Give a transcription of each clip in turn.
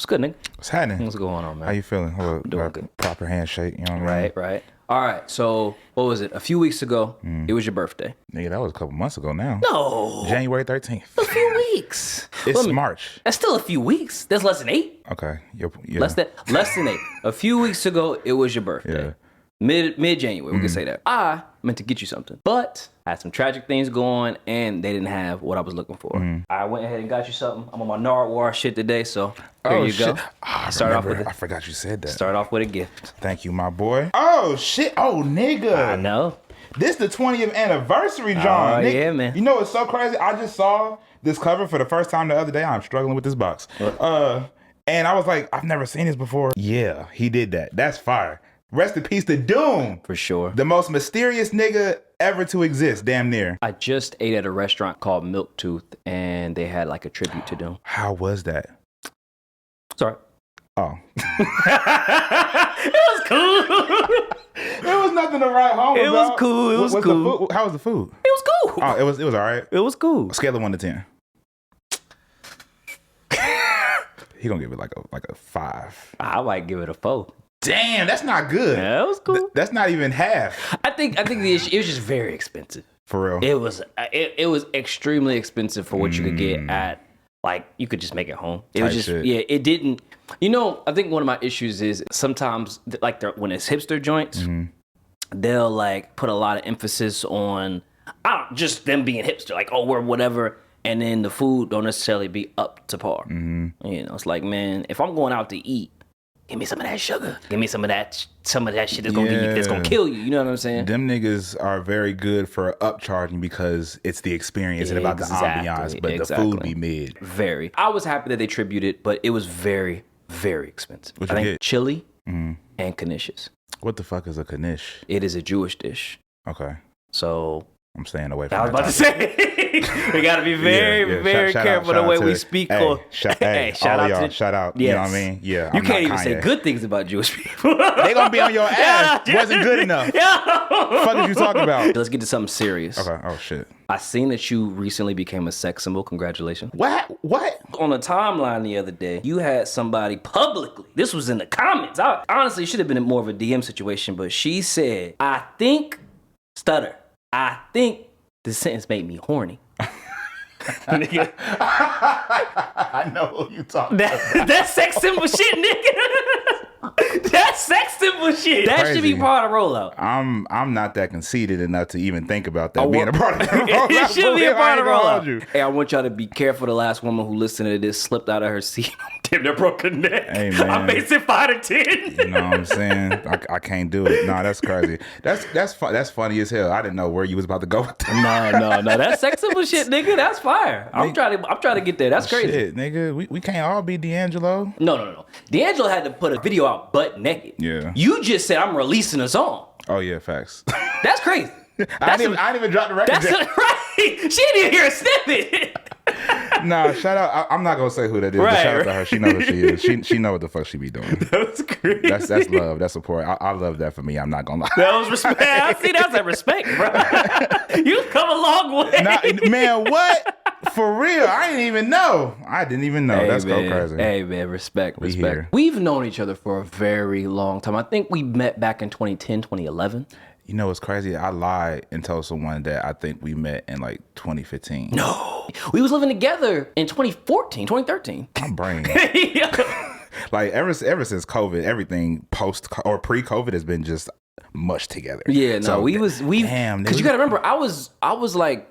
What's good, nigga? What's happening? What's going on, man? How you feeling? I'm doing good. Proper handshake, you know what I mean? Right. All right, so what was it? A few weeks ago, it was your birthday. Nigga, that was a couple months ago now. No. January 13th. A few weeks. It's March. That's still a few weeks. That's less than 8. Okay. Yeah. Less than 8. A few weeks ago, it was your birthday. Yeah. Mid-January, we can say that. I meant to get you something, but I had some tragic things going, and they didn't have what I was looking for. I went ahead and got you something. I'm on my Nardwuar shit today, so here you go. I forgot you said that. Start off with a gift. Thank you, my boy. Oh, shit. Oh, nigga. I know. This the 20th anniversary, John. Oh, yeah, man. You know what's so crazy? I just saw this cover for the first time the other day. I'm struggling with this box. And I was like, I've never seen this before. Yeah, he did that. That's fire. Rest in peace to Doom. For sure. The most mysterious nigga ever to exist, damn near. I just ate at a restaurant called Milktooth, and they had like a tribute to Doom. How was that? Sorry. Oh. It was cool. It was nothing to write home about. It was cool. It was cool. How was the food? It was cool. Oh, it was all right. It was cool. Scale of 1 to 10. He gonna give it like a 5. I might give it a 4. Damn, that's not good. Yeah, it was cool. That's not even half. I think the issue, it was just very expensive. For real. It was extremely expensive for what you could get at, like, you could just make it home. It was just shit. Yeah, it didn't. You know, I think one of my issues is sometimes like when it's hipster joints, they'll like put a lot of emphasis on just them being hipster, like, oh, we're whatever, and then the food don't necessarily be up to par. You know, it's like, man, if I'm going out to eat, give me some of that sugar. Give me some of that shit that's gonna kill you. You know what I'm saying? Them niggas are very good for upcharging because it's the experience and about the ambiance, but the food be mid. Very. I was happy that they tributed, but it was very, very expensive. What'd you get? Chili and knishes. What the fuck is a knish? It is a Jewish dish. Okay. So I'm staying away from I was about to say, we got to be very careful the way we speak. Shout out. Shout out. Yes. You know what I mean? Yeah. You can't even say good things about Jewish people. They gonna be on your ass. Wasn't good enough. Fuck is you talking about? Let's get to something serious. Okay. Oh shit. I seen that you recently became a sex symbol. Congratulations. What? On the timeline the other day, you had somebody publicly, this was in the comments. I honestly should have been in more of a DM situation, but she said, I think this sentence made me horny. Nigga. I know who you talking about. That's sex symbol shit, nigga. That's sex symbol shit. That Crazy. should be part of the rollout. I'm not that conceited enough to even think about that being a part of the rollout. It should be a part of the rollout. Hey, I want y'all to be careful. The last woman who listened to this slipped out of her seat. Damn, they broke her neck. Hey, man. I'm basing 5 to 10. You know what I'm saying? I can't do it. No, that's crazy. That's funny as hell. I didn't know where you was about to go with that. No. That's sex symbol shit, nigga. That's fire. I'm trying to get there. That's crazy. Shit, nigga. We can't all be D'Angelo. No. D'Angelo had to put a video out butt naked. Yeah. You just said I'm releasing a song. Oh yeah, facts. That's crazy. I didn't even drop the record. That's right. She didn't even hear a snippet. Nah, shout out. I'm not gonna say who that is, but shout out to her. She knows who she is. She know what the fuck she be doing. That's great. That's love. That's support. I love that for me. I'm not gonna lie. That was respect. I see that's a respect, bro. You've come a long way. Nah, man, what? For real? I didn't even know. Hey, that's man. so crazy. Hey man, respect. Here. We've known each other for a very long time. I think we met back in 2010, 2011. You know what's crazy? I lied and told someone that I think we met in like 2015. No. We was living together in 2014, 2013. My brain. Yeah. Like ever since COVID, everything post or pre-COVID has been just mushed together. Yeah, no, so, damn, because you gotta remember, I was like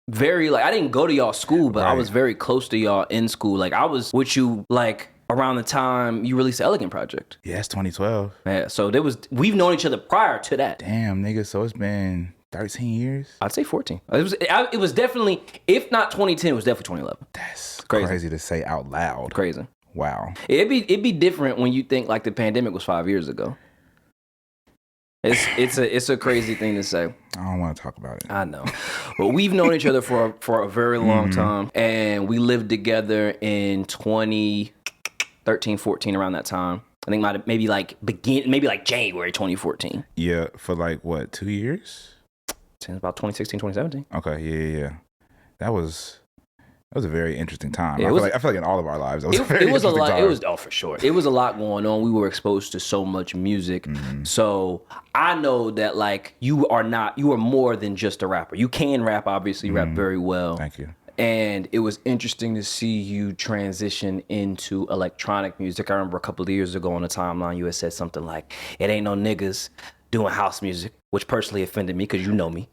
very like, I didn't go to y'all school, but I was very close to y'all in school. Like I was with you like around the time you released the Elegant Project. Yeah, it's 2012. Yeah, so we've known each other prior to that. Damn, nigga, so it's been 13 years? I'd say 14. It was definitely, if not 2010, it was definitely 2011. That's crazy to say out loud. Crazy. Wow. It'd be different when you think like the pandemic was 5 years ago. It's a crazy thing to say. I don't want to talk about it. I know. But we've known each other for a very long time, and we lived together in 2013, 14, around that time. I think maybe like January 2014. Yeah, for like what, 2 years? Since about 2016, 2017. Okay, yeah. That was It was a very interesting time. Yeah, I feel like in all of our lives, it was a very it was a interesting lot. time. It was for sure. It was a lot going on. We were exposed to so much music. So I know that like you are more than just a rapper. You can rap, obviously, you rap very well. Thank you. And it was interesting to see you transition into electronic music. I remember a couple of years ago on the timeline, you had said something like, "It ain't no niggas doing house music," which personally offended me because you know me.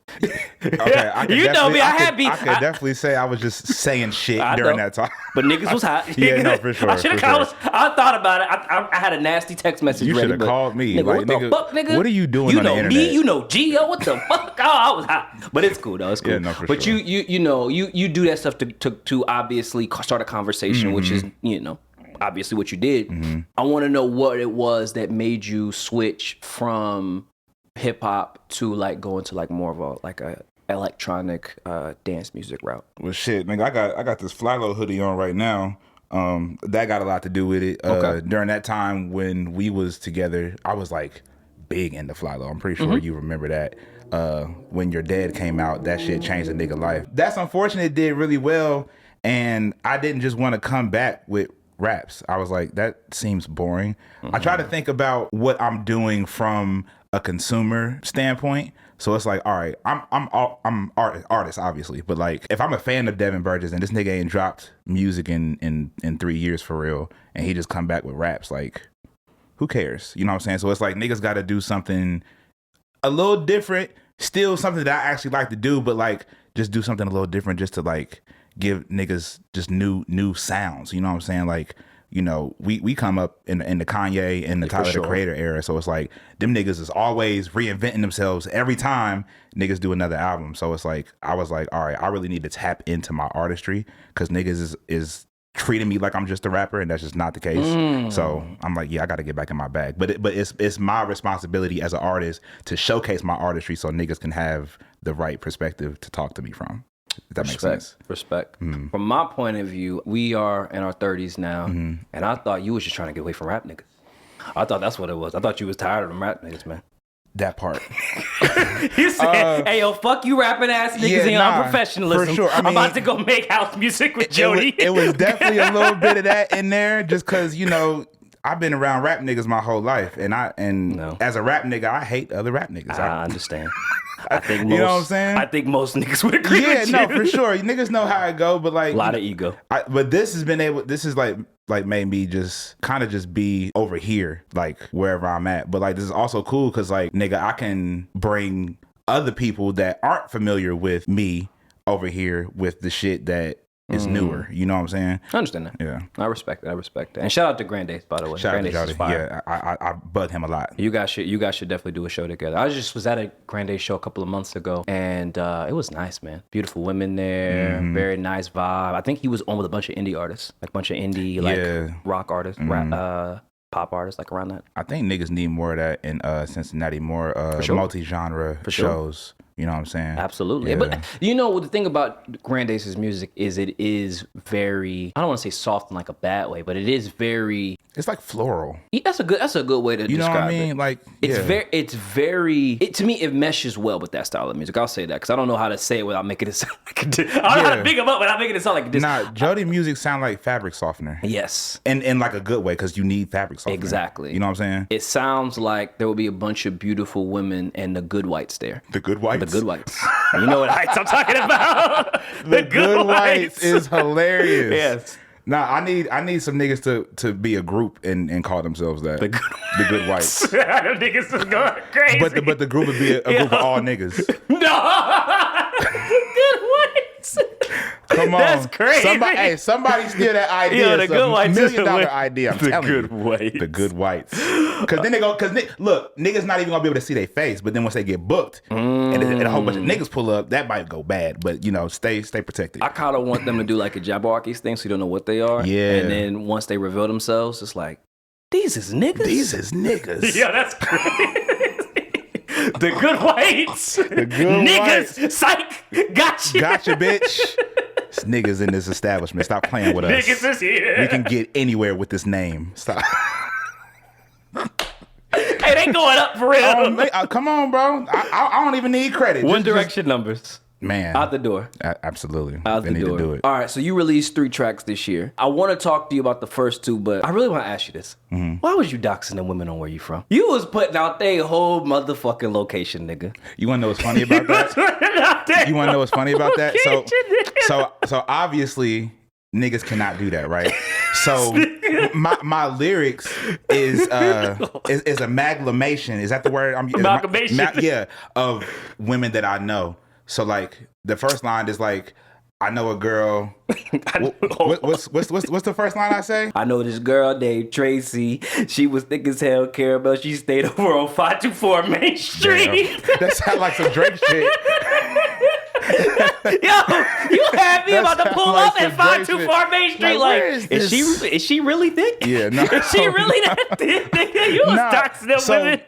Okay, you know me. I could definitely say I was just saying shit during that time. But niggas was hot. Yeah, no, for sure. I thought about it. I had a nasty text message. You should have called me. Nigga, like, what the fuck, nigga? What are you doing on the internet? Me, you know Gio. What the fuck? Oh, I was hot. But it's cool though. It's cool. Yeah, no, for but sure. you do that stuff to obviously start a conversation, which is obviously what you did. I want to know what it was that made you switch from hip hop to like going to like more of a electronic dance music route. Well, shit, nigga, I got this Flylo hoodie on right now. That got a lot to do with it. Okay. During that time when we was together, I was like big into Flylo. I'm pretty sure you remember that. When Your Dad came out, that shit changed a nigga life. That's unfortunate. It did really well, and I didn't just want to come back with raps. I was like, that seems boring. I try to think about what I'm doing from a consumer standpoint. So it's like, all right, I'm artist obviously, but like if I'm a fan of Devin Burgess and this nigga ain't dropped music in 3 years for real, and he just come back with raps, like who cares? You know what I'm saying? So it's like niggas got to do something a little different, still something that I actually like to do, but like just do something a little different just to like give niggas just new sounds. You know what I'm saying? Like, you know, we come up in the Kanye and the Tyler the Creator era, so it's like them niggas is always reinventing themselves every time niggas do another album. So it's like I was like, all right, I really need to tap into my artistry because niggas is treating me like I'm just a rapper, and that's just not the case. So I'm like, yeah, I got to get back in my bag. But it's my responsibility as an artist to showcase my artistry so niggas can have the right perspective to talk to me from. If that makes sense. Respect. From my point of view, we are in our 30s now, and I thought you was just trying to get away from rap niggas. I thought that's what it was. I thought you was tired of them rap niggas, man. That part. You said, hey, yo, fuck you rapping ass niggas and your unprofessionalism. For sure. I mean, I'm about to go make house music with Jody. It was definitely a little bit of that in there just because, you know, I've been around rap niggas my whole life. And as a rap nigga, I hate other rap niggas. I understand. I think you know what I'm saying? I think most niggas would agree with you. Yeah, no, for sure. Niggas know how it go, but like... A lot of ego. But this is like made me just kind of just be over here, like wherever I'm at. But like this is also cool because like, nigga, I can bring other people that aren't familiar with me over here with the shit that is newer. You know what I'm saying? I understand that. Yeah. I respect that. And shout out to Grandace, by the way. Shout out to Grandace is fire. Yeah, I bug him a lot. You guys should definitely do a show together. I was at a Grandace show a couple of months ago, and it was nice, man. Beautiful women there, very nice vibe. I think he was on with a bunch of indie artists, like a bunch of indie like rock artists, rap, pop artists, like around that. I think niggas need more of that in Cincinnati, more multi-genre shows. You know what I'm saying? Absolutely. Yeah. But you know, the thing about Grandace's music is it is very, I don't want to say soft in like a bad way, but it is very... It's like floral. That's a good way to describe it. You know what I mean? Like, it's very, to me, it meshes well with that style of music. I'll say that because I don't know how to say it without making it sound like I don't know how to pick them up without making it sound like this. Nah, Jody music sound like fabric softener. Yes. And in like a good way because you need fabric softener. Exactly. You know what I'm saying? It sounds like there will be a bunch of beautiful women and the good whites there. The good whites? The good whites. You know what heights I'm talking about? The good whites is hilarious. Yes. Nah, I need some niggas to be a group and call themselves that. The good whites. Them niggas is going crazy. But the group would be a group of all niggas. No. Good whites. Come on. That's crazy. Somebody steal that idea. Yo, the good whites $1 million idea. I'm telling you. The good whites. The good whites. Because then look, niggas not even gonna be able to see their face, but then once they get booked and a whole bunch of niggas pull up, that might go bad. But you know, stay protected. I kind of want them to do like a Jabberwockies thing so you don't know what they are. Yeah. And then once they reveal themselves, it's like, these is niggas. Yeah, that's crazy. The good whites. The good niggas. whites. Psych. Gotcha. Gotcha, bitch. It's niggas in this establishment. Stop playing with us. Niggas is here. We can get anywhere with this name. Stop. Hey, they going up for real. Come on, bro. I don't even need credit. One Direction numbers. Man. Out the door. Absolutely. Out They the need door. to do it. All right, so you released 3 tracks this year. I want to talk to you about the first 2, but I really want to ask you this. Why was you doxing the women on where you from? You was putting out their whole motherfucking location, nigga. You want to know what's funny about that? You want to know what's funny about that? So obviously, niggas cannot do that, right? So my lyrics is amalgamation. Is that the word? Amalgamation. Yeah, of women that I know. So like the first line is like, I know a girl. What's the first line I say? I know this girl named Tracy. She was thick as hell, caramel. She stayed over on 524 Main Street. Damn. That sounds like some Drake shit. Yo, you had me about to pull up at 524 Main Street. Like, is she really thick? Yeah, no. Is she really that thick, nigga? You was doxing them women.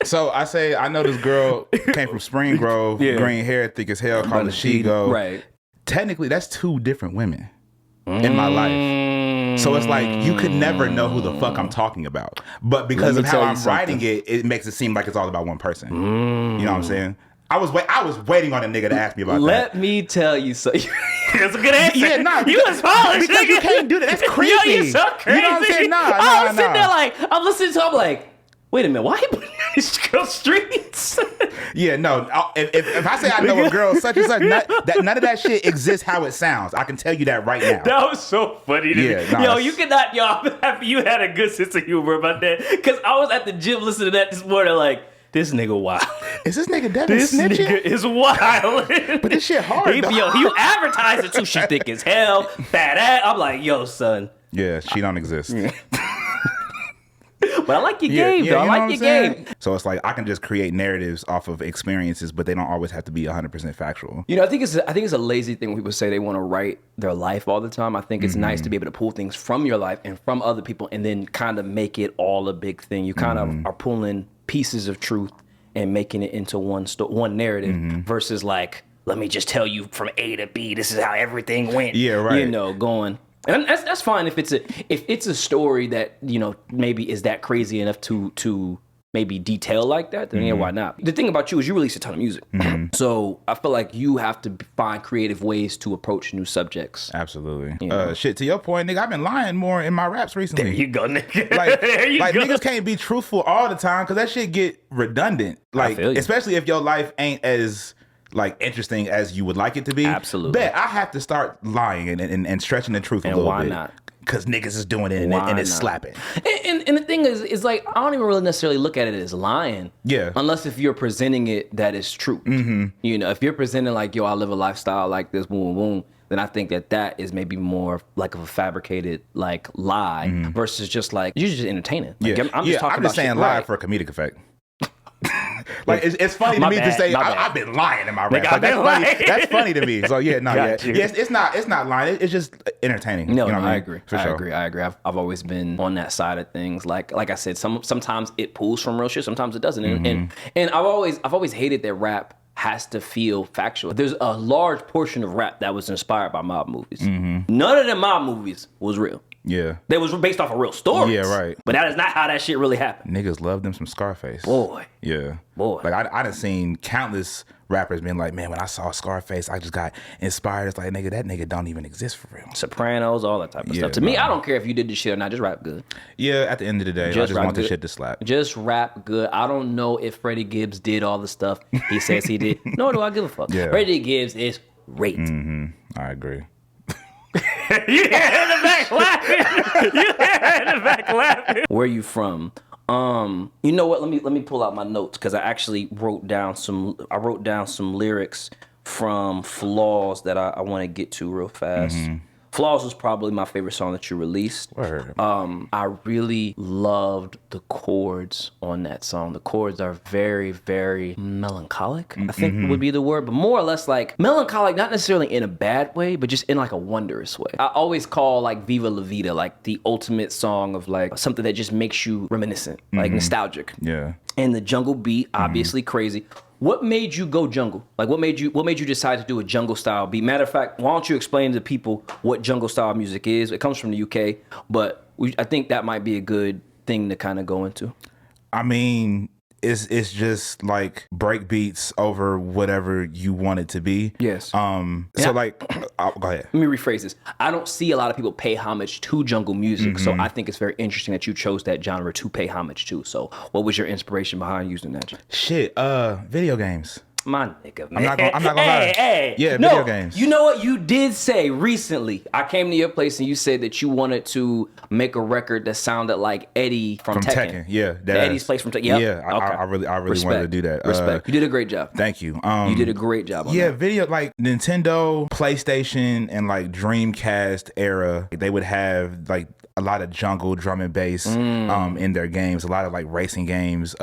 So I say, I know this girl came from Spring Grove, green hair, thick as hell, called Shigo. Right. Technically, that's 2 different women in my life. So it's like, you could never know who the fuck I'm talking about. But because of how I'm writing it, it makes it seem like it's all about one person. You know what I'm saying? I was waiting on a nigga to ask me about that. Let me tell you something. That's a good answer. Yeah, nah. You was polished, because nigga. you can't do that. That's creepy. Yo, you so crazy. You know what I'm saying? I was sitting there like, I'm listening to him like, wait a minute, why he putting these girl streets? Yeah, no. If I say I know a girl such and such, none of that shit exists how it sounds. I can tell you that right now. That was so funny to me. Nah, you cannot, I'm happy you had a good sense of humor about that. Because I was at the gym listening to that this morning like, this nigga wild. Is this nigga Devin This snitching? nigga is wild. But this shit hard, Yo, you advertise it too. She thick as hell, fat ass. I'm like, yo, son. Yeah, she don't exist. But I like your game, though. I like your game. So it's like I can just create narratives off of experiences, but they don't always have to be 100% factual. You know, I think it's a lazy thing when people say they want to write their life all the time. I think it's nice to be able to pull things from your life and from other people and then kind of make it all a big thing. You kind of are pulling pieces of truth and making it into one narrative versus like, let me just tell you from A to B, this is how everything went. Yeah, right. You know, going. And that's fine if it's a story that, you know, maybe is that crazy enough to maybe detail like that, then yeah, why not? The thing about you is you release a ton of music. So I feel like you have to find creative ways to approach new subjects. Absolutely. You know? Shit, to your point, nigga, I've been lying more in my raps recently. There you go, nigga. Like, there you like go. niggas can't be truthful all the time because that shit get redundant. Like, especially if your life ain't as like interesting as you would like it to be. Absolutely. Bet I have to start lying and stretching the truth a little bit. And why not? Because niggas is doing it and it's slapping. And the thing is like, I don't even really necessarily look at it as lying. Yeah. Unless if you're presenting it that is true. You know, if you're presenting like, yo, I live a lifestyle like this, boom, boom, then I think that is maybe more like of a fabricated like lie versus just like, you're just entertaining. Like, Yeah. I'm just talking I'm about just saying shit, lie right. for a comedic effect. Like it's funny to me to say I've been lying in my rap. Like, that's funny to me. So yeah, no, yeah, it's not lying. It's just entertaining. No, you know what I mean? agree. For I sure. agree. I've always been on that side of things. Like I said, sometimes it pulls from real shit, sometimes it doesn't. And I've always hated that rap has to feel factual. There's a large portion of rap that was inspired by mob movies. None of the mob movies was real. Yeah. They was based off of real stories. Yeah, right. But that is not how that shit really happened. Niggas love them some Scarface. Boy. Yeah. Boy. Like I done seen countless rappers being like, man, when I saw Scarface, I just got inspired. It's like, nigga, that nigga don't even exist for real. Sopranos, all that type of stuff. To me, I don't care if you did this shit or not. Just rap good. Yeah, at the end of the day, I just want the shit to slap. Just rap good. I don't know if Freddie Gibbs did all the stuff he says he did. Nor do I give a fuck. Yeah. Freddie Gibbs is great. I agree. You hear her in the back laughing. You hear her in the back laughing. Where are you from? You know what? Let me pull out my notes because I actually wrote down some lyrics from Flaws that I want to get to real fast. Flaws was probably my favorite song that you released. Word. I really loved the chords on that song. The chords are very, very melancholic, I think would be the word, but more or less like melancholic, not necessarily in a bad way, but just in like a wondrous way. I always call like Viva La Vida like the ultimate song of like something that just makes you reminiscent, like nostalgic. Yeah. And the jungle beat, obviously crazy. What made you go jungle? Like, what made you decide to do a jungle style beat? Matter of fact, why don't you explain to people what jungle style music is? It comes from the UK, but I think that might be a good thing to kind of go into. I mean, it's just like break beats over whatever you want it to be. Yes. So like, go ahead. Let me rephrase this. I don't see a lot of people pay homage to jungle music, so I think it's very interesting that you chose that genre to pay homage to. So what was your inspiration behind using that? Shit, video games. My nigga, man. I'm not gonna lie. Hey. Yeah, no, video games. You know what? You did say recently, I came to your place and you said that you wanted to make a record that sounded like Eddie from Tekken. Yeah, Eddie's place from Tekken. Yep. Yeah, Okay. I really wanted to do that. Respect. You did a great job. Thank you. You did a great job on that. Video, like Nintendo, PlayStation, and like Dreamcast era, they would have like a lot of jungle drum and bass in their games. A lot of like racing games,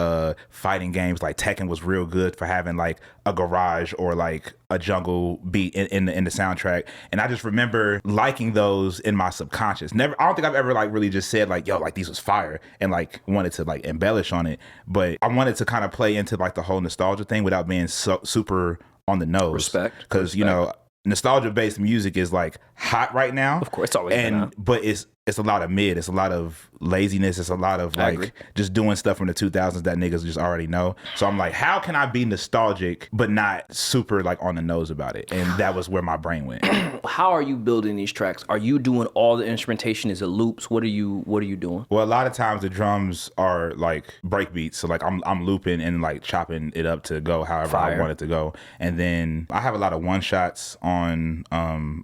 fighting games. Like Tekken was real good for having like a garage or like a jungle beat in the soundtrack. And I just remember liking those in my subconscious. I don't think I've ever like really just said like, yo, like these was fire and like wanted to like embellish on it. But I wanted to kind of play into like the whole nostalgia thing without being super on the nose. Respect. Because, you know, nostalgia based music is like hot right now. Of course, it's always been hot. But it's a lot of mid. It's a lot of laziness. It's a lot of like just doing stuff from the 2000s that niggas just already know. So I'm like, how can I be nostalgic but not super like on the nose about it? And that was where my brain went. How are you building these tracks? Are you doing all the instrumentation? Is it loops? What are you doing? Well, a lot of times the drums are like break beats. So like I'm looping and like chopping it up to go however I want it to go. And then I have a lot of one shots on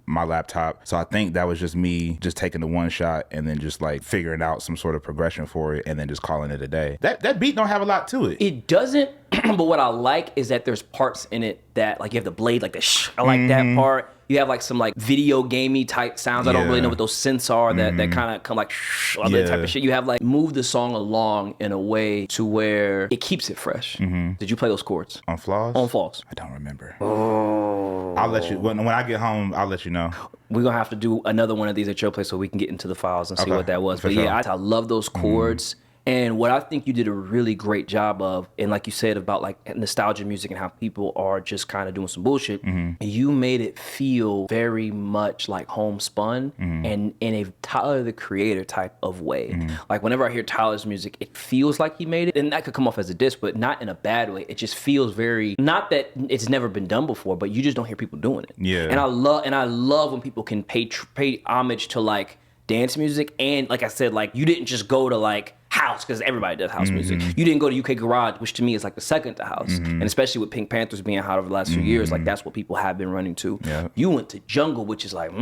my laptop. So I think that was just me just taking the one shot and then just like figuring out some sort of progression for it and then just calling it a day. That beat don't have a lot to it. It doesn't, but what I like is that there's parts in it that like you have the blade, like the shh. I like that part. You have like some like video gamey type sounds. I don't really know what those synths are that kind of come like shh, all that type of shit. You have like move the song along in a way to where it keeps it fresh. Did you play those chords? On Flaws? On Flaws. I don't remember. Oh. I'll let you, when I get home, I'll let you know. We're going to have to do another one of these at your place so we can get into the files and see what that was. But yeah, I love those chords. And what I think you did a really great job of, and like you said about like nostalgia music and how people are just kind of doing some bullshit, you made it feel very much like homespun and in a Tyler the Creator type of way. Like whenever I hear Tyler's music, it feels like he made it, and that could come off as a diss, but not in a bad way. It just feels very, not that it's never been done before, but you just don't hear people doing it. Yeah. And I love when people can pay homage to like dance music, and like I said, like you didn't just go to like house because everybody does house music. You didn't go to UK Garage, which to me is like the second to house, and especially with Pink Panthers being hot over the last few years, like that's what people have been running to. You went to jungle, which is like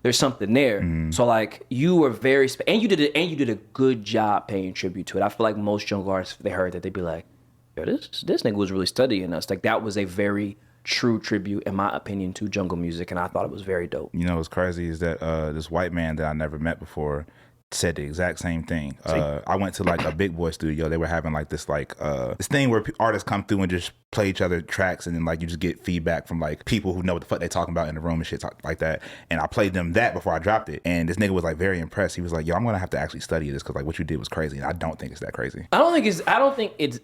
there's something there. So like you were very and you did a good job paying tribute to it. I feel like most jungle artists, if they heard that, they'd be like, yo, this nigga was really studying us. Like that was a very true tribute, in my opinion, to jungle music, and I thought it was very dope. You know what's crazy is that this white man that I never met before said the exact same thing. I went to like a big boy studio. They were having like this this thing where artists come through and just play each other tracks, and then like you just get feedback from like people who know what the fuck they talking about in the room and shit like that. And I played them that before I dropped it, and this nigga was like very impressed. He was like, yo, I'm gonna have to actually study this because like what you did was crazy, and I don't think it's that crazy. I don't think it's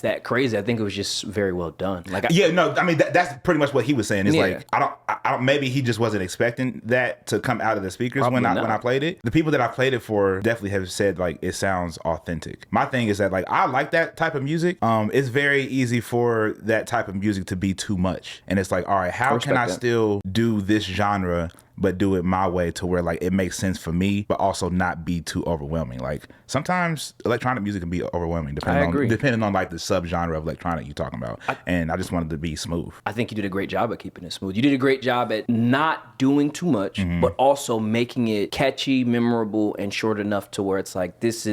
that crazy. I think it was just very well done. Like I mean that's pretty much what he was saying. It's like I don't maybe he just wasn't expecting that to come out of the speakers. Probably when I played it. The people that I played it for definitely have said like it sounds authentic. My thing is that like I like that type of music. It's very easy for that type of music to be too much, and it's like, all right, how can I still do this genre but do it my way to where like it makes sense for me, but also not be too overwhelming. Like sometimes electronic music can be overwhelming depending on like the subgenre of electronic you're talking about. And I just wanted to be smooth. I think you did a great job at keeping it smooth. You did a great job at not doing too much, but also making it catchy, memorable, and short enough to where it's like this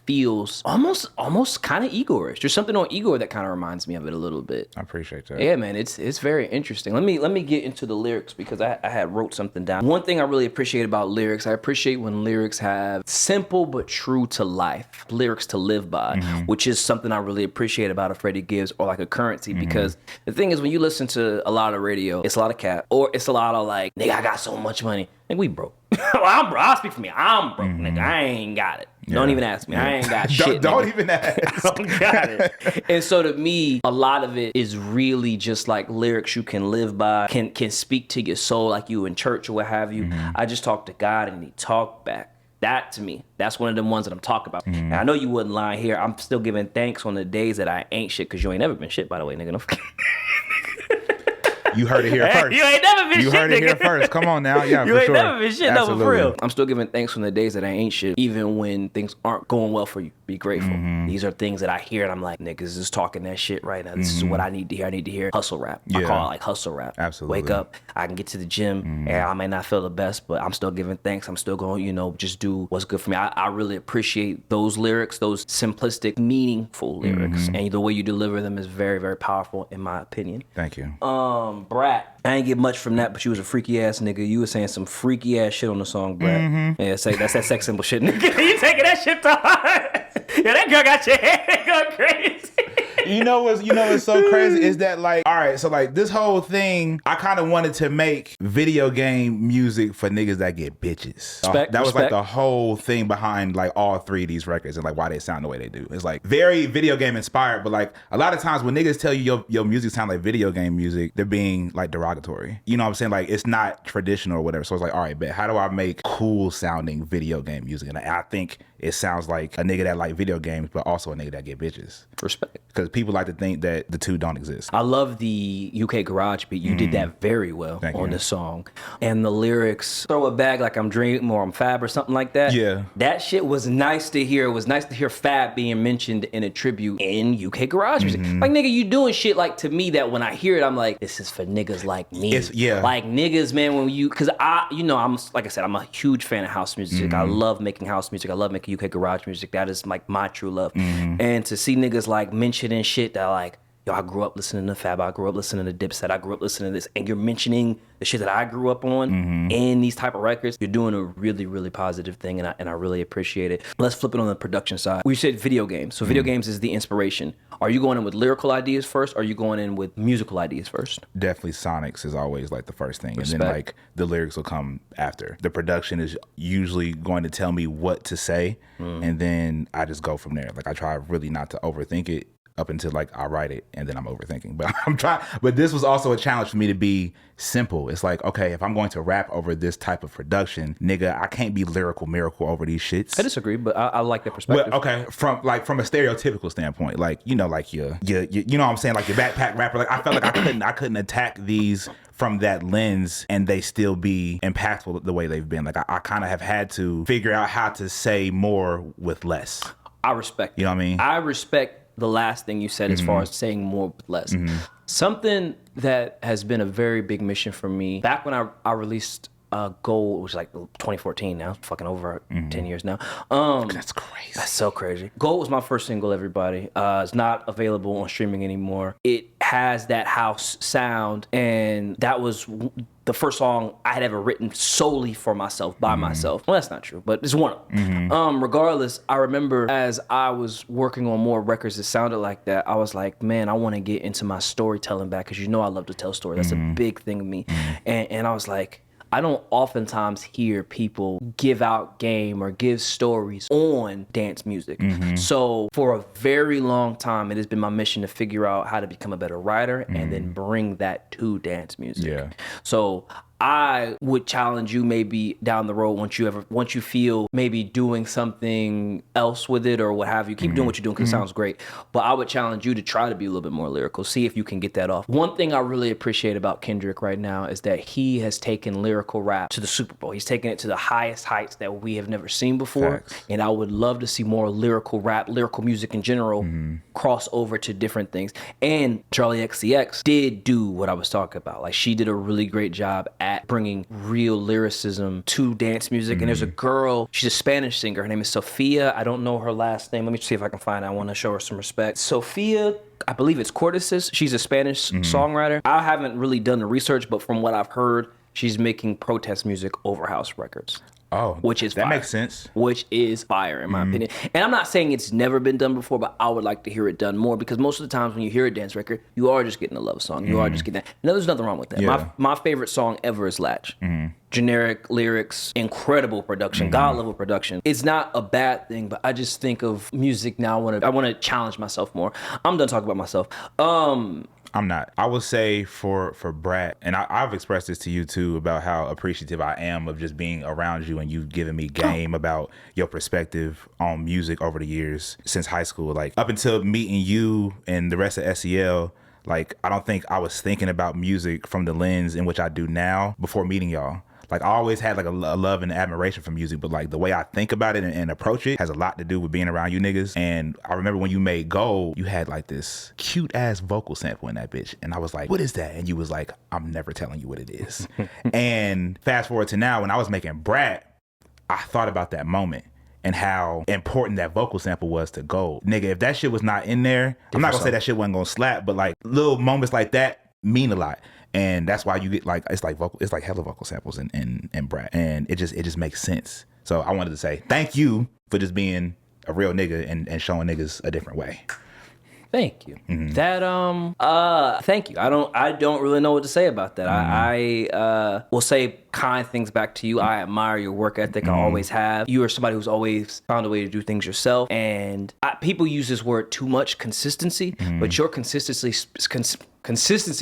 feels almost kind of Igor-ish. There's something on Igor that kind of reminds me of it a little bit. I appreciate that. Yeah, man, it's very interesting. Let me get into the lyrics because I had wrote something down. One thing I really appreciate about lyrics, I appreciate when lyrics have simple but true to life, lyrics to live by, which is something I really appreciate about a Freddie Gibbs or like a Currency, because the thing is when you listen to a lot of radio, it's a lot of cap, or it's a lot of like, nigga, I got so much money. Nigga, we broke. Well, I'm broke. I'll speak for me. I'm broke, nigga. I ain't got it. Yeah. Don't even ask me. I ain't got shit. Don't even ask. I don't got it. And so to me, a lot of it is really just like lyrics you can live by, can speak to your soul like you in church or what have you. I just talked to God and he talked back. That to me, that's one of the ones that I'm talking about. And I know you wouldn't lie here. I'm still giving thanks on the days that I ain't shit, because you ain't never been shit, by the way, nigga. You heard it here first. You ain't never been shit, You heard it nigga. here first. Come on now. Yeah, You for ain't sure. never been shit, Absolutely. no, for real. I'm still giving thanks on the days that I ain't shit, even when things aren't going well for you. Be grateful. These are things that I hear and I'm like, niggas is talking that shit right now. This is what I need to hear. I need to hear hustle rap. I call it like hustle rap. Absolutely. Wake up. I can get to the gym and I may not feel the best, but I'm still giving thanks. I'm still going, you know, just do what's good for me. I really appreciate those lyrics, those simplistic, meaningful lyrics. And the way you deliver them is very, very powerful in my opinion. Thank you. Brat. I ain't get much from that, but you was a freaky ass nigga. You was saying some freaky ass shit on the song, Brat. Yeah, that's that sex symbol shit, nigga. You taking that shit to heart. Yeah, that girl got your head going crazy. You know what's so crazy is that, like, all right, so like this whole thing, I kind of wanted to make video game music for niggas that get bitches. That was like the whole thing behind like all three of these records and like why they sound the way they do. It's like very video game inspired, but like a lot of times when niggas tell you your music sound like video game music, they're being like derogatory. You know what I'm saying? Like it's not traditional or whatever. So it's like, all right, bet, how do I make cool sounding video game music? And I think it sounds like a nigga that like video games, but also a nigga that get bitches. Respect. Because people like to think that the two don't exist. I love the UK garage beat. You did that very well on this song. And the lyrics, throw it back like I'm Dream or I'm Fab or something like that. Yeah. That shit was nice to hear. It was nice to hear Fab being mentioned in a tribute in UK garage music. Like, nigga, you doing shit like to me that when I hear it, I'm like, this is for niggas like me. Like niggas, man, when you, cause I'm, like I said, I'm a huge fan of house music. I love making house music. I love making UK garage music. That is like my true love. And to see niggas like mentioning shit that like, yo, I grew up listening to Fab, I grew up listening to Dipset, I grew up listening to this, and you're mentioning the shit that I grew up on in these type of records, you're doing a really, really positive thing, and I really appreciate it. Let's flip it on the production side. We said video games. So video games is the inspiration. Are you going in with lyrical ideas first, or are you going in with musical ideas first? Definitely Sonics is always like the first thing. Respect. And then like the lyrics will come after. The production is usually going to tell me what to say, and then I just go from there. Like I try really not to overthink it up until like I write it and then I'm overthinking. But I'm trying. But this was also a challenge for me to be simple. It's like, okay, if I'm going to rap over this type of production, nigga, I can't be lyrical miracle over these shits. I disagree, but I like that perspective. Well, okay, from a stereotypical standpoint, like you know, like you know what I'm saying, like your backpack rapper. Like I felt like I couldn't attack these from that lens and they still be impactful the way they've been. Like I kind of have had to figure out how to say more with less. I respect. You know what I mean? I respect the last thing you said as far as saying more with less. Something that has been a very big mission for me, back when I released Gold, which was like 2014 now, fucking over 10 years now. That's crazy. That's so crazy. Gold was my first single, everybody. It's not available on streaming anymore. It has that house sound, and that was the first song I had ever written solely for myself, by myself. Well, that's not true, but it's one of them. Regardless, I remember as I was working on more records that sounded like that, I was like, man, I want to get into my storytelling back, because you know I love to tell stories. That's a big thing of me. And I was like, I don't oftentimes hear people give out game or give stories on dance music. So for a very long time, it has been my mission to figure out how to become a better writer and then bring that to dance music. Yeah. So I would challenge you maybe down the road once you feel maybe doing something else with it or what have you. Keep doing what you're doing because it sounds great. But I would challenge you to try to be a little bit more lyrical. See if you can get that off. One thing I really appreciate about Kendrick right now is that he has taken lyrical rap to the Super Bowl. He's taken it to the highest heights that we have never seen before. Facts. And I would love to see more lyrical rap, lyrical music in general, cross over to different things. And Charlie XCX did do what I was talking about. Like she did a really great job at bringing real lyricism to dance music. And there's a girl, she's a Spanish singer. Her name is Sophia. I don't know her last name. Let me see if I can find it. I want to show her some respect. Sophia, I believe it's Cortices. She's a Spanish songwriter. I haven't really done the research, but from what I've heard, she's making protest music over house records. Oh, which is that fire. Makes sense. Which is fire in my opinion. And I'm not saying it's never been done before, but I would like to hear it done more, because most of the times when you hear a dance record, you are just getting a love song. You are just getting that. No, there's nothing wrong with that. Yeah. My favorite song ever is Latch. Generic lyrics, incredible production, God level production. It's not a bad thing, but I just think of music now. I want to challenge myself more. I'm done talking about myself. I'm not. I would say for Brat, and I've expressed this to you too about how appreciative I am of just being around you and you giving me game about your perspective on music over the years since high school. Like up until meeting you and the rest of SEL, like I don't think I was thinking about music from the lens in which I do now before meeting y'all. Like I always had like a love and admiration for music, but like the way I think about it and approach it has a lot to do with being around you niggas. And I remember when you made Gold, you had like this cute ass vocal sample in that bitch. And I was like, what is that? And you was like, I'm never telling you what it is. And fast forward to now, when I was making Brat, I thought about that moment and how important that vocal sample was to Gold. Nigga, if that shit was not in there, I'm not gonna say that shit wasn't gonna slap, but like little moments like that mean a lot. And that's why you get like it's like hella vocal samples in Brat, and it just makes sense. So I wanted to say thank you for just being a real nigga and showing niggas a different way. Thank you. That thank you. I don't really know what to say about that. I will say kind things back to you. I admire your work ethic. I always have. You are somebody who's always found a way to do things yourself. And people use this word too much, consistency, but your consistency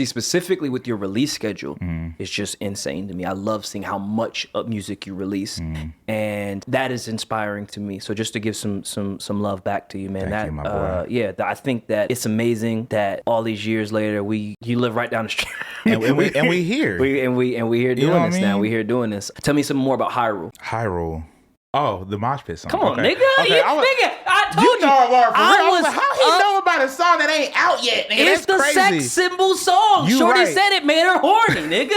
specifically with your release schedule is just insane to me. I love seeing how much of music you release, and that is inspiring to me. So just to give some love back to you, man. Thank you, my boy. Yeah, I think that it's amazing that all these years later you live right down the street, and we here, we here doing this now. We here doing this. Tell me some more about Hyrule. Hyrule. Oh, the Mosh Pit song. Come on, okay. nigga. Okay, I told you. Know word for real. I was like, how he know about a song that ain't out yet, nigga? It's That's the crazy. sex symbol song. You Shorty right. said it made her horny, nigga.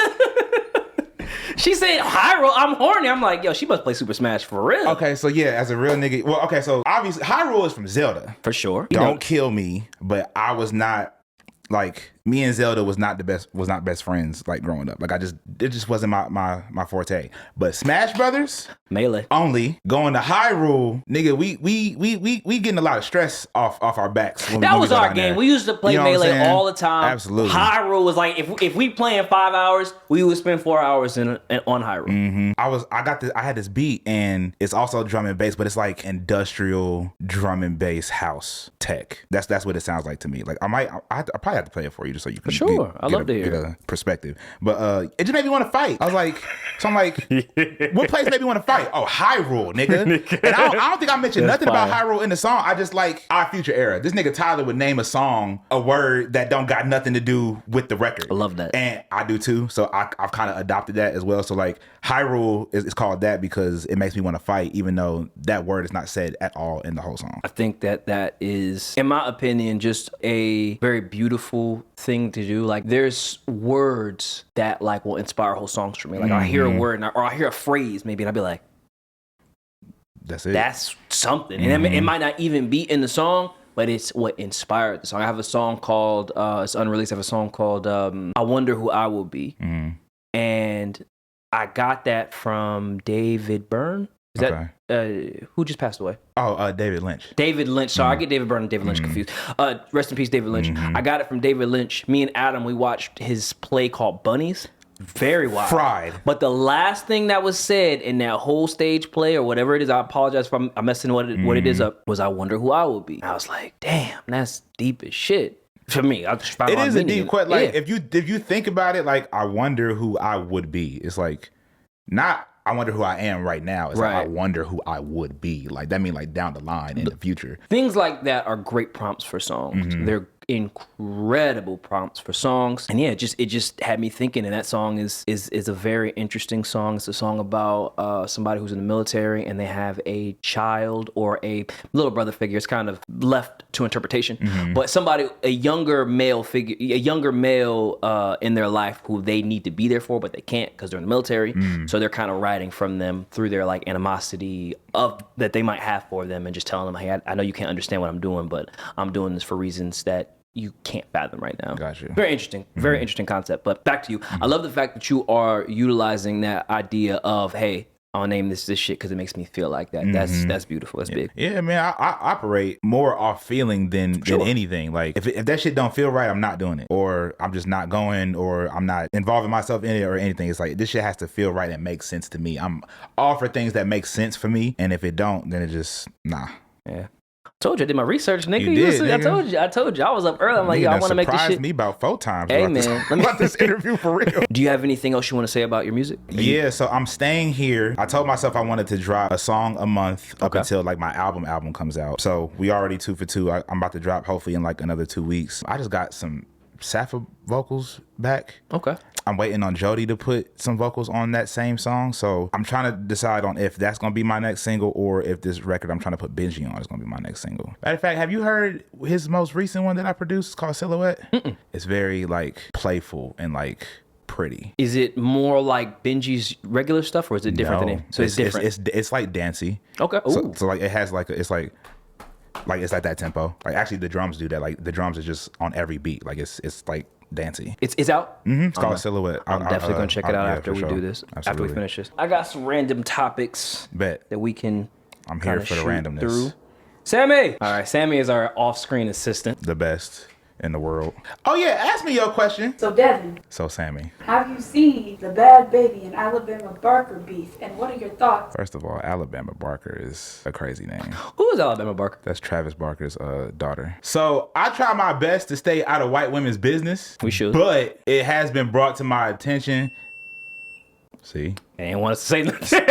She said, Hyrule, I'm horny. I'm like, yo, she must play Super Smash for real. Okay, so yeah, as a real nigga. Well, okay, so obviously Hyrule is from Zelda. For sure. Don't kill me, but I was not like me and Zelda was not best friends like growing up. Like it just wasn't my forte. But Smash Brothers, Melee. only going to Hyrule, nigga, we getting a lot of stress off our backs. That was our game. We used to play Melee all the time. Absolutely. Hyrule was like if we playing 5 hours, we would spend 4 hours on Hyrule. I had this beat, and it's also drum and bass, but it's like industrial drum and bass house tech. That's what it sounds like to me. Like I probably have to play it for you just so you can I love to hear get a perspective. But it just made me want to fight. I'm like, what place made me want to fight? Oh, Hyrule, nigga. And I don't think I mentioned nothing about Hyrule in the song. I just like our future era. This nigga Tyler would name a song a word that don't got nothing to do with the record. I love that. And I do too. So I've kind of adopted that as well. So like Hyrule is called that because it makes me want to fight, even though that word is not said at all in the whole song. I think that is, in my opinion, just a very beautiful thing to do. Like there's words that like will inspire whole songs for me. Like I hear a word or I hear a phrase maybe and I'll be like, that's it. That's something. And it might not even be in the song, but it's what inspired the song. I have a song called, it's unreleased, I have a song called I Wonder Who I Will Be. And I got that from David Byrne. Is that who just passed away? Oh, David Lynch. David Lynch. Sorry, I get David Byrne and David Lynch confused. Rest in peace, David Lynch. I got it from David Lynch. Me and Adam, we watched his play called Bunnies. Very wild. Fried. But the last thing that was said in that whole stage play or whatever it is, I apologize if I'm messing what it is up, was I wonder who I will be. I was like, damn, that's deep as shit. For me, I just found it is a deep question. Like yeah. if you think about it, like I wonder who I would be. It's like not I wonder who I am right now. It's like I wonder who I would be. Like that mean like down the line in the future. Things like that are great prompts for songs. They're incredible prompts for songs. And yeah, it just had me thinking, and that song is a very interesting song. It's a song about somebody who's in the military and they have a child or a little brother figure. It's kind of left to interpretation, but a younger male figure, a younger male in their life who they need to be there for, but they can't because they're in the military. So they're kind of writing from them through their like animosity of that they might have for them and just telling them, hey, I know you can't understand what I'm doing, but I'm doing this for reasons that you can't fathom right now. Gotcha. Very interesting. Very interesting concept. But back to you. I love the fact that you are utilizing that idea of, hey, I'll name this shit because it makes me feel like that. That's beautiful. That's big. Yeah, man. I operate more off feeling than anything. Like if that shit don't feel right, I'm not doing it, or I'm just not going, or I'm not involving myself in it or anything. It's like this shit has to feel right and make sense to me. I'm all for things that make sense for me, and if it don't, then it just nah. Yeah. Told you I did my research, nigga. You did, nigga. I told you. I was up early. I'm like, yo, I want to make this shit. Surprised me about 4 times. Hey, man. About this interview for real. Do you have anything else you want to say about your music? Yeah, so I'm staying here. I told myself I wanted to drop a song a month up until like my album comes out. So we already 2 for 2. I'm about to drop hopefully in like another 2 weeks. I just got some Sappha vocals back. Okay. I'm waiting on Jody to put some vocals on that same song. So I'm trying to decide on if that's going to be my next single or if this record I'm trying to put Benji on is going to be my next single. Matter of fact, have you heard his most recent one that I produced? It's called Silhouette. Mm-mm. It's very like playful and like pretty. Is it more like Benji's regular stuff or is it different than him? So it's different. It's like dancey. Okay. So like it has like it's like that tempo. Like actually the drums do that. Like the drums are just on every beat. Like it's like dancey. It's out? Mm-hmm. It's called Silhouette. I'm definitely going to check it out after we do this. Absolutely. After we finish this. I got some random topics that we can I'm here for the randomness. Through. Sammy! All right, Sammy is our off-screen assistant. The best in the world. Oh yeah, ask me your question. So Devin. So Sammy. Have you seen the Bad Baby and Alabama Barker beef? And what are your thoughts? First of all, Alabama Barker is a crazy name. Who is Alabama Barker? That's Travis Barker's daughter. So I try my best to stay out of white women's business. We should. But it has been brought to my attention. See? I didn't want us to say nothing.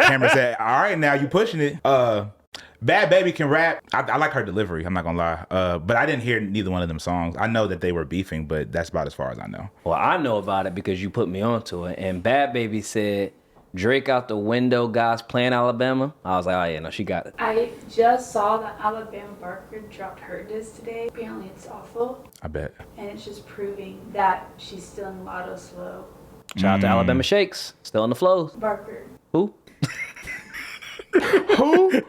Cameron said, all right, now you pushing it. Bad Baby can rap. I like her delivery. I'm not gonna lie. But I didn't hear neither one of them songs. I know that they were beefing, but that's about as far as I know. Well, I know about it because you put me onto it. And Bad Baby said, Drake out the window, guys playing Alabama. I was like, oh yeah, no, she got it. I just saw that Alabama Barker dropped her disc today. Apparently it's awful. I bet. And it's just proving that she's still in Lotto Slow. Shout out to Alabama Shakes. Still in the flows. Barker. Who? Who?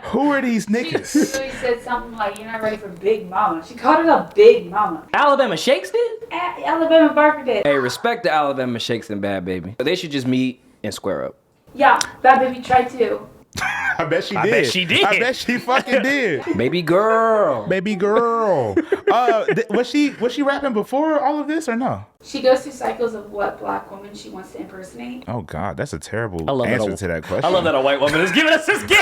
Who are these niggas? She literally said something like, you're not ready for Big Mama. She called it a Big Mama. Alabama Shakes did? Alabama Barker did. Hey, respect the Alabama Shakes and Bad Baby. They should just meet and square up. Yeah, Bad Baby tried to. I bet she did. I bet she did. I bet she fucking did. Baby girl. Baby girl. Was she rapping before all of this or no? She goes through cycles of what black woman she wants to impersonate. Oh God, that's a terrible answer to that question. I love that a white woman is giving us this game.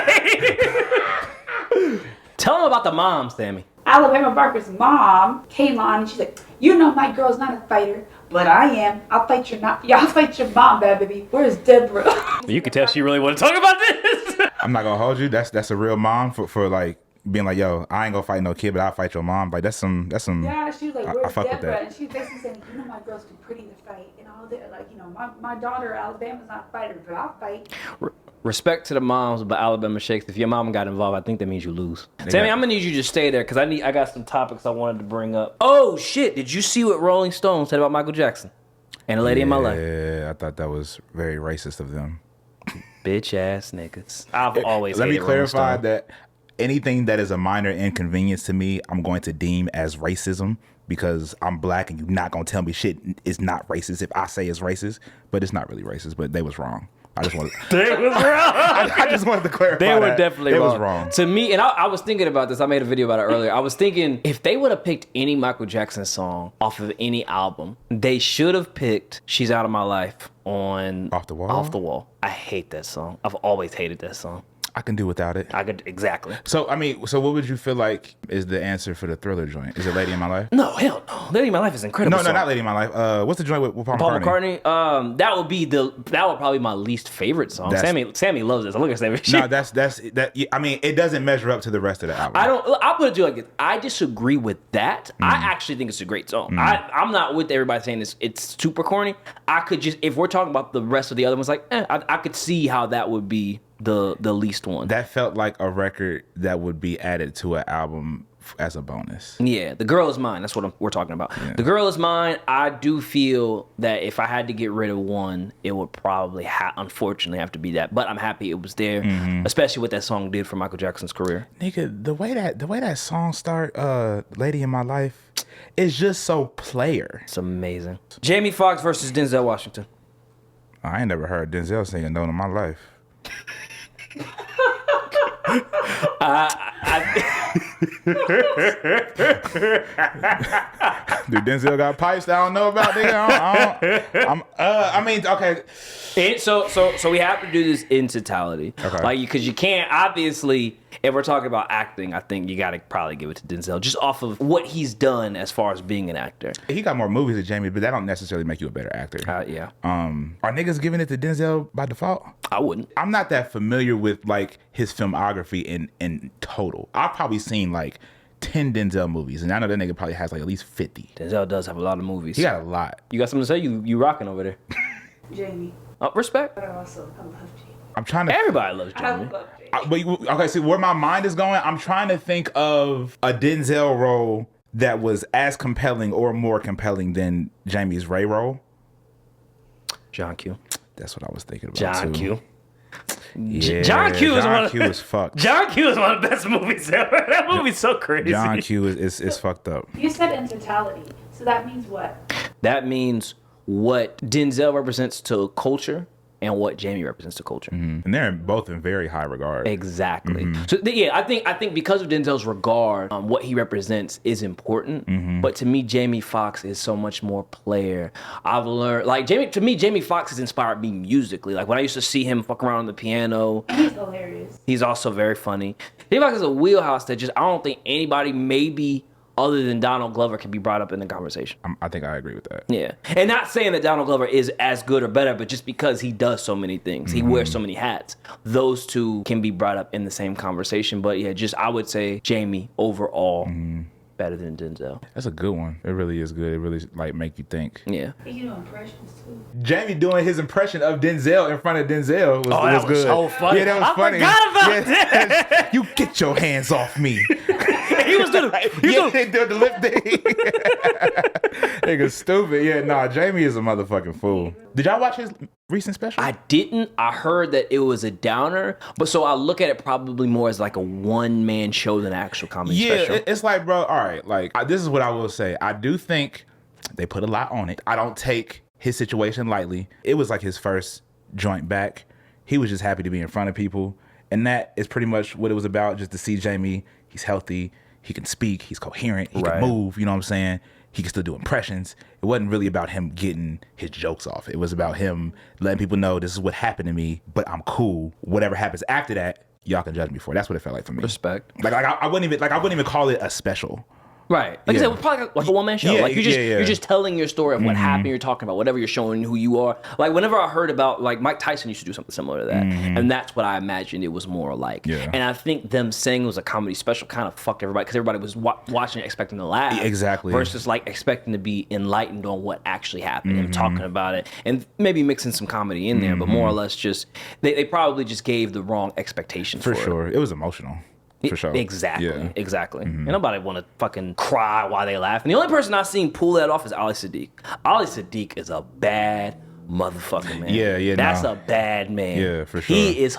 Tell them about the mom, Sammy. Alabama Barker's mom came on and she's like, you know my girl's not a fighter, but I am. I'll fight your mom, Bad Baby. Where's Deborah? You can tell she really want to talk about this. I'm not gonna hold you. That's a real mom for like being like, yo, I ain't gonna fight no kid, but I'll fight your mom. Like that's some. Yeah, she was like, where's Deborah? And she basically said, you know my girl's too pretty to fight and all that. Like, you know, my daughter Alabama's not a fighter, but I'll fight. Respect to the moms, but Alabama Shakes. If your mom got involved, I think that means you lose. Sammy, I'm gonna need you to stay there because I got some topics I wanted to bring up. Oh shit! Did you see what Rolling Stone said about Michael Jackson and a lady in my life? Yeah, I thought that was very racist of them. Bitch ass niggas. I've always. Let me clarify that anything that is a minor inconvenience to me, I'm going to deem as racism because I'm black and you're not gonna tell me shit is not racist if I say it's racist, but it's not really racist. But they was wrong. I just wanted. They was wrong. I just wanted to clarify. They were definitely wrong. Was wrong to me. And I was thinking about this. I made a video about it earlier. I was thinking if they would have picked any Michael Jackson song off of any album, they should have picked "She's Out of My Life" on Off the Wall. Off the Wall. I hate that song. I've always hated that song. I can do without it. Exactly. So I mean, what would you feel like is the answer for the Thriller joint? Is it "Lady in My Life"? No, hell no. "Lady in My Life" is incredible. No, not "Lady in My Life." What's the joint with Paul McCartney? That would probably be my least favorite song. Sammy loves this. I look at Sammy. No, that. I mean, it doesn't measure up to the rest of the album. I'll put it to you like this. I disagree with that. I actually think it's a great song. I'm not with everybody saying it's super corny. I could just, if we're talking about the rest of the other ones, like I could see how that would be the least one. That felt like a record that would be added to an album as a bonus. Yeah, The Girl Is Mine. That's what we're talking about. Yeah. The Girl Is Mine. I do feel that if I had to get rid of one, it would probably unfortunately have to be that. But I'm happy it was there, especially what that song did for Michael Jackson's career. Nigga, the way that song start, "Lady in My Life," is just so player. It's amazing. Jamie Foxx versus Denzel Washington. I ain't never heard Denzel sing a note in my life. Dude, Denzel got pipes that I don't know about. I mean, okay. So we have to do this in totality. Okay. Like, because you can't, obviously, if we're talking about acting, I think you got to probably give it to Denzel just off of what he's done as far as being an actor. He got more movies than Jamie, but that don't necessarily make you a better actor. Yeah. Are niggas giving it to Denzel by default? I wouldn't. I'm not that familiar with like his filmography in total. I've probably seen like 10 Denzel movies, and I know that nigga probably has like at least 50. Denzel does have a lot of movies. He got a lot. You got something to say? You rocking over there. Jamie. Respect. But I love Jamie. I'm trying to. Everybody loves Jamie. I love Jamie. Okay, see where my mind is going. I'm trying to think of a Denzel role that was as compelling or more compelling than Jamie's Ray role. John Q. That's what I was thinking about. John too. Q. Yeah, John Q is one of is fucked. John Q is one of the best movies ever. That movie's so crazy. John Q is fucked up. You said in totality, so that means what? That means what Denzel represents to culture and what Jamie represents to culture. And they're both in very high regard. Exactly. So yeah, I think because of Denzel's regard, what he represents is important. But to me, Jamie Foxx is so much more player. I've learned Jamie Foxx has inspired me musically. Like when I used to see him fuck around on the piano. And he's hilarious. He's also very funny. Jamie Foxx is a wheelhouse that I don't think anybody maybe other than Donald Glover can be brought up in the conversation. I think I agree with that. Yeah. And not saying that Donald Glover is as good or better, but just because he does so many things, he wears so many hats, those two can be brought up in the same conversation. But yeah, I would say Jamie overall better than Denzel. That's a good one. It really is good. It really like make you think. Yeah. You do impressions too. Jamie doing his impression of Denzel in front of Denzel was good. So funny. Yeah, that was funny. Forgot about that. You get your hands off me. He was doing the lip thing. Nigga stupid. Yeah, nah, Jamie is a motherfucking fool. Did y'all watch his recent special? I didn't. I heard that it was a downer, but so I look at it probably more as like a one-man show than an actual comedy special. Yeah, it's like, bro, all right, like, this is what I will say. I do think they put a lot on it. I don't take his situation lightly. It was like his first joint back. He was just happy to be in front of people, and that is pretty much what it was about, just to see Jamie. He's healthy. He can speak. He's coherent. He can move. You know what I'm saying? He can still do impressions. It wasn't really about him getting his jokes off. It was about him letting people know this is what happened to me, but I'm cool. Whatever happens after that, y'all can judge me for. That's what it felt like for me. Respect. Like I wouldn't even call it a special. Right. Like I said, it was probably like a one-man show. Yeah, like you're just telling your story of what happened, you're talking about whatever, you're showing who you are. Like whenever I heard about, like Mike Tyson used to do something similar to that. And that's what I imagined it was more like. Yeah. And I think them saying it was a comedy special kind of fucked everybody because everybody was watching it expecting to laugh. Exactly. Versus like expecting to be enlightened on what actually happened and talking about it. And maybe mixing some comedy in there, but more or less just, they probably just gave the wrong expectations for sure. It was emotional. For sure. Exactly. Yeah. Exactly. And nobody want to fucking cry while they laugh. And the only person I've seen pull that off is Ali Sadiq. Ali Sadiq is a bad motherfucker, man. Yeah, That's a bad man. Yeah, for sure. He is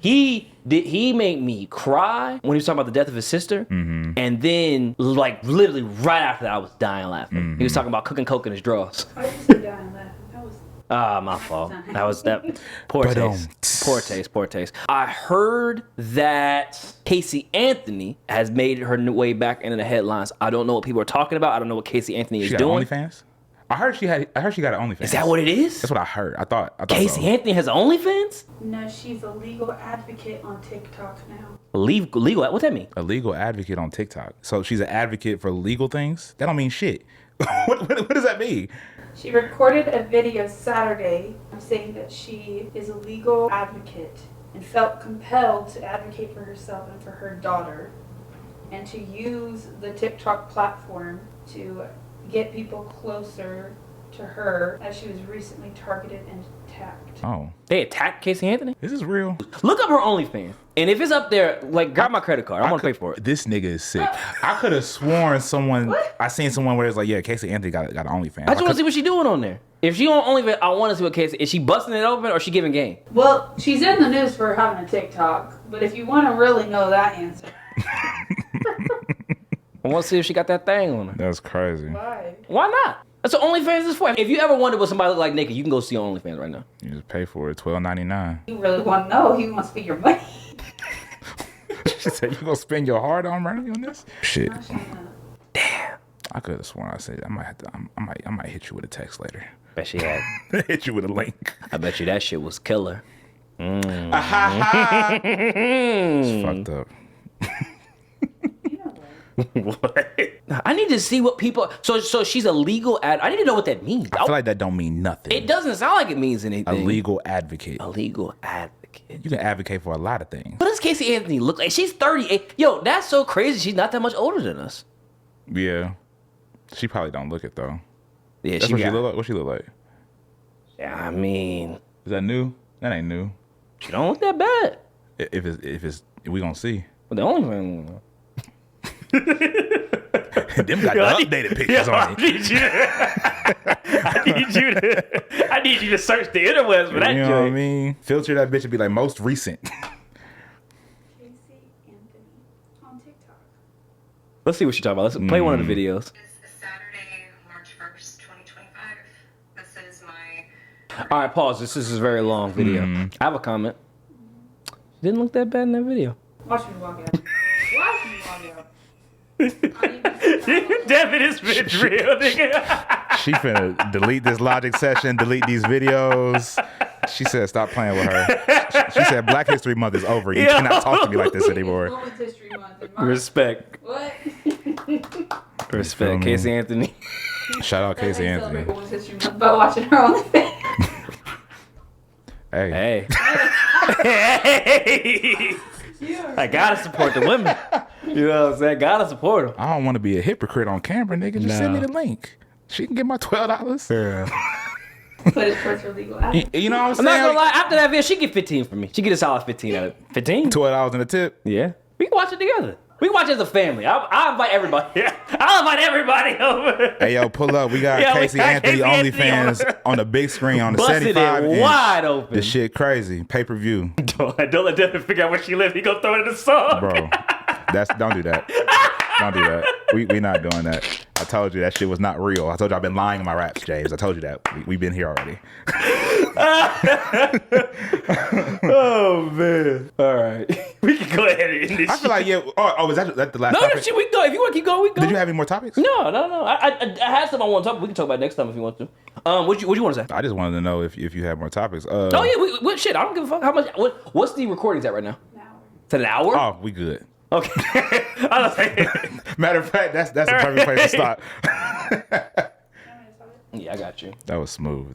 he made me cry when he was talking about the death of his sister. And then, like, literally right after that, I was dying laughing. He was talking about cooking coke in his drawers. I just dying laughing. That was My fault. That was that. Poor taste. Poor taste. I heard that Casey Anthony has made her way back into the headlines. I don't know what people are talking about. I don't know what Casey Anthony is doing. OnlyFans? I heard she got an OnlyFans. Is that what it is? That's what I heard. I thought Casey Anthony has OnlyFans? No, she's a legal advocate on TikTok now. Legal? What's that mean? A legal advocate on TikTok. So she's an advocate for legal things? That don't mean shit. What does that mean? She recorded a video Saturday saying that she is a legal advocate and felt compelled to advocate for herself and for her daughter and to use the TikTok platform to get people closer to her as she was recently targeted and attacked. Oh. They attacked Casey Anthony? This is real. Look up her OnlyFans. And if it's up there, like, grab my credit card. I want to pay for it. This nigga is sick. I could have sworn I seen someone where it's like, yeah, Casey Anthony got an OnlyFans. I just want to see what she's doing on there. If she on OnlyFans, I want to see what Casey, is she busting it open or is she giving game? Well, she's in the news for having a TikTok, but if you want to really know that answer. I want to see if she got that thing on her. That's crazy. Why? Why not? That's what OnlyFans is for. If you ever wondered what somebody look like naked, you can go see on OnlyFans right now. You just pay for it, $12.99. You really want to know. He wants to spend your money. She said, you gonna spend your hard-earned money on this? Shit. Damn. I could have sworn I said I might have to. I might hit you with a text later. Bet she had. Hit you with a link. I bet you that shit was killer. It's fucked up. What? I need to see what people. So she's a legal ad. I need to know what that means. I feel like that don't mean nothing. It doesn't sound like it means anything. A legal advocate. A legal advocate. You can advocate for a lot of things. What does Casey Anthony look like? She's 38. Yo, that's so crazy. She's not that much older than us. Yeah, she probably don't look it though. Yeah, That's what she look like. What she look like? Yeah, I mean, is that new? That ain't new. She don't look that bad. If it's we gonna see. But the only thing. Them got the updated pictures on it. I need you to search the interwebs for that. You know what I mean? Filter that bitch and be like most recent. Casey Anthony on TikTok. Let's see what she's talking about. Let's play one of the videos. It's Saturday, March 1st, 2025. This is my... All right, pause. This is a very long video. I have a comment. She didn't look that bad in that video. Watch me walk out. Watch me walk out. Devin is been real, nigga. She finna delete this logic session, delete these videos. She said, stop playing with her. She said, Black History Month is over. You cannot talk to me like this anymore. Women's History Month in March. Respect. What? Respect. Casey Anthony. Shout out Casey They Anthony. celebrate Women's History Month by watching her on the face. Hey. Hey. I gotta support the women. You know what I'm saying? Gotta support them. I don't want to be a hypocrite on camera, nigga. Just send me the link. She can get my $12. Yeah. Put it towards her legal act. You know what I'm I'm saying? not gonna lie. After that video, she get 15 from me. She get a solid 15 out of it. 15? $12 in a tip. Yeah. We can watch it together. We can watch it as a family. I'll invite everybody. I'll invite everybody over. Hey, yo, pull up. We got Casey Anthony OnlyFans on the big screen on the Busted 75 it inch. wide open. This shit crazy. Pay-per-view. Don't let Devin figure out where she lives. He gonna throw it in the song. Bro, don't do that. Don't do that. We not doing that. I told you that shit was not real. I told you I've been lying in my raps, James. I told you that. We've been here already. Oh man! All right, we can go ahead and end this. I feel like is that the last no, topic? we can go. If you want to keep going, we can go. Did you have any more topics? No. I had some I want to talk about. We can talk about it next time if you want to. What you want to say? I just wanted to know if you had more topics. Oh yeah, what shit? I don't give a fuck. How much? What's the recordings at right now? An hour. It's an hour. Oh, we good. Okay. I was like, Matter of fact, that's a perfect place to stop. yeah, I got you. That was smooth.